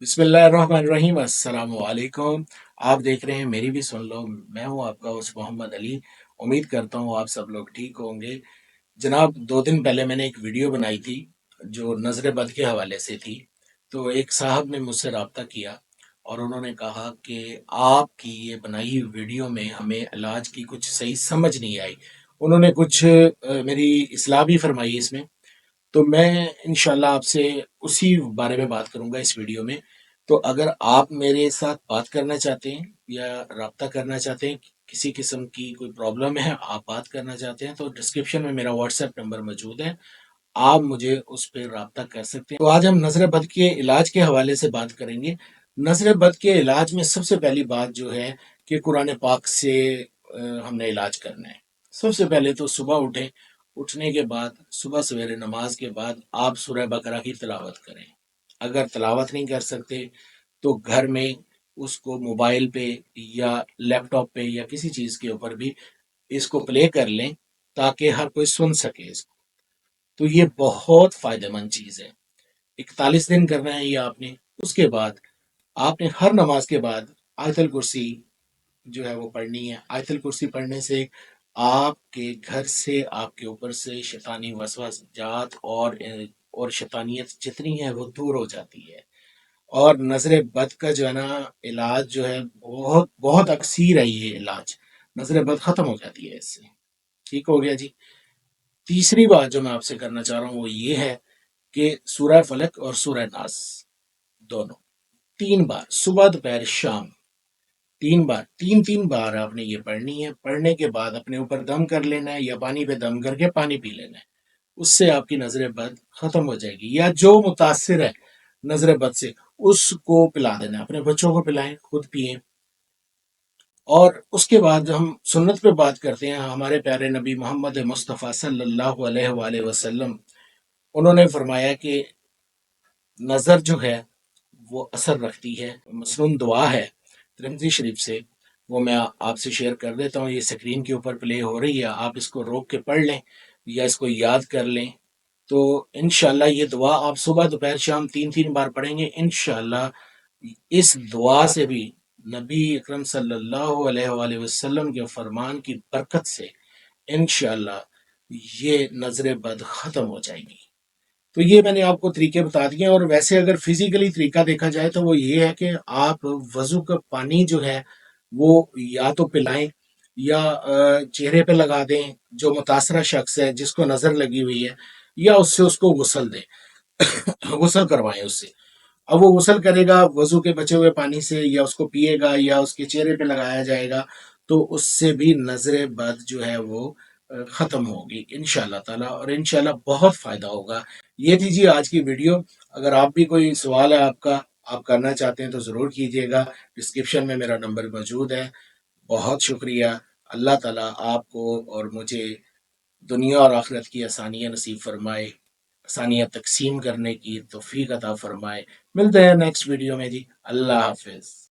بسم اللہ الرحمن الرحیم، السلام علیکم۔ آپ دیکھ رہے ہیں میری بھی سن لو، میں ہوں آپ کا ہوسٹ محمد علی۔ امید کرتا ہوں آپ سب لوگ ٹھیک ہوں گے۔ جناب، 2 دن پہلے میں نے ایک ویڈیو بنائی تھی جو نظر بد کے حوالے سے تھی۔ تو ایک صاحب نے مجھ سے رابطہ کیا اور انہوں نے کہا کہ آپ کی یہ بنائی ہوئی ویڈیو میں ہمیں علاج کی کچھ صحیح سمجھ نہیں آئی۔ انہوں نے کچھ میری اصلاح بھی فرمائی اس میں۔ تو میں انشاءاللہ آپ سے اسی بارے میں بات کروں گا اس ویڈیو میں۔ تو اگر آپ میرے ساتھ بات کرنا چاہتے ہیں یا رابطہ کرنا چاہتے ہیں، کسی قسم کی کوئی پرابلم ہے، آپ بات کرنا چاہتے ہیں، تو ڈسکرپشن میں میرا واٹس ایپ نمبر موجود ہے، آپ مجھے اس پہ رابطہ کر سکتے ہیں۔ تو آج ہم نظر بد کے علاج کے حوالے سے بات کریں گے۔ نظر بد کے علاج میں سب سے پہلی بات جو ہے کہ قرآن پاک سے ہم نے علاج کرنا ہے۔ سب سے پہلے تو صبح اٹھیں، اٹھنے کے بعد صبح سویرے نماز کے بعد آپ سورہ بقرہ کی تلاوت کریں۔ اگر تلاوت نہیں کر سکتے تو گھر میں اس کو موبائل پہ یا لیپ ٹاپ پہ یا کسی چیز کے اوپر بھی اس کو پلے کر لیں تاکہ ہر کوئی سن سکے اس کو۔ تو یہ بہت فائدہ مند چیز ہے۔ 41 دن کرنا ہے یہ آپ نے۔ اس کے بعد آپ نے ہر نماز کے بعد آیت الکرسی جو ہے وہ پڑھنی ہے۔ آیت الکرسی پڑھنے سے آپ کے گھر سے، آپ کے اوپر سے شیطانی وسوسہ جات اور شیطانیت جتنی ہے وہ دور ہو جاتی ہے۔ اور نظر بد کا جو ہے نا علاج جو ہے بہت بہت اکثیر ہے یہ علاج۔ نظر بد ختم ہو جاتی ہے اس سے۔ ٹھیک ہو گیا جی۔ تیسری بات جو میں آپ سے کرنا چاہ رہا ہوں وہ یہ ہے کہ سورہ فلق اور سورہ ناس دونوں 3 بار صبح دوپہر شام، 3 بار، 3 3 بار آپ نے یہ پڑھنی ہے۔ پڑھنے کے بعد اپنے اوپر دم کر لینا ہے یا پانی پہ دم کر کے پانی پی لینا ہے۔ اس سے آپ کی نظر بد ختم ہو جائے گی۔ یا جو متاثر ہے نظر بد سے اس کو پلا دینا ہے، اپنے بچوں کو پلائیں، خود پئیں۔ اور اس کے بعد ہم سنت پہ بات کرتے ہیں۔ ہمارے پیارے نبی محمد مصطفیٰ صلی اللہ علیہ وآلہ وسلم، انہوں نے فرمایا کہ نظر جو ہے وہ اثر رکھتی ہے۔ مسنون دعا ہے ترمذی شریف سے، وہ میں آپ سے شیئر کر دیتا ہوں۔ یہ سکرین کے اوپر پلے ہو رہی ہے، آپ اس کو روک کے پڑھ لیں یا اس کو یاد کر لیں۔ تو انشاءاللہ یہ دعا آپ صبح دوپہر شام 3 3 بار پڑھیں گے۔ انشاءاللہ اس دعا سے بھی نبی اکرم صلی اللہ علیہ وآلہ وسلم کے فرمان کی برکت سے انشاءاللہ یہ نظر بد ختم ہو جائے گی۔ تو یہ میں نے آپ کو طریقے بتا دیے۔ اور ویسے اگر فزیکلی طریقہ دیکھا جائے تو وہ یہ ہے کہ آپ وضو کا پانی جو ہے وہ یا تو پلائیں یا چہرے پہ لگا دیں جو متاثرہ شخص ہے جس کو نظر لگی ہوئی ہے، یا اس کو غسل دیں، غسل کروائیں اس سے۔ اب وہ غسل کرے گا وضو کے بچے ہوئے پانی سے، یا اس کو پیے گا یا اس کے چہرے پہ لگایا جائے گا، تو اس سے بھی نظر بد جو ہے وہ ختم ہوگی انشاءاللہ تعالی، اور انشاءاللہ بہت فائدہ ہوگا۔ یہ تھی جی آج کی ویڈیو۔ اگر آپ بھی کوئی سوال ہے آپ کا، آپ کرنا چاہتے ہیں تو ضرور کیجیے گا۔ ڈسکرپشن میں میرا نمبر موجود ہے۔ بہت شکریہ۔ اللہ تعالیٰ آپ کو اور مجھے دنیا اور آخرت کی آسانیاں نصیب فرمائے، آسانیاں تقسیم کرنے کی توفیق عطا فرمائے۔ ملتے ہیں نیکسٹ ویڈیو میں جی۔ اللہ حافظ۔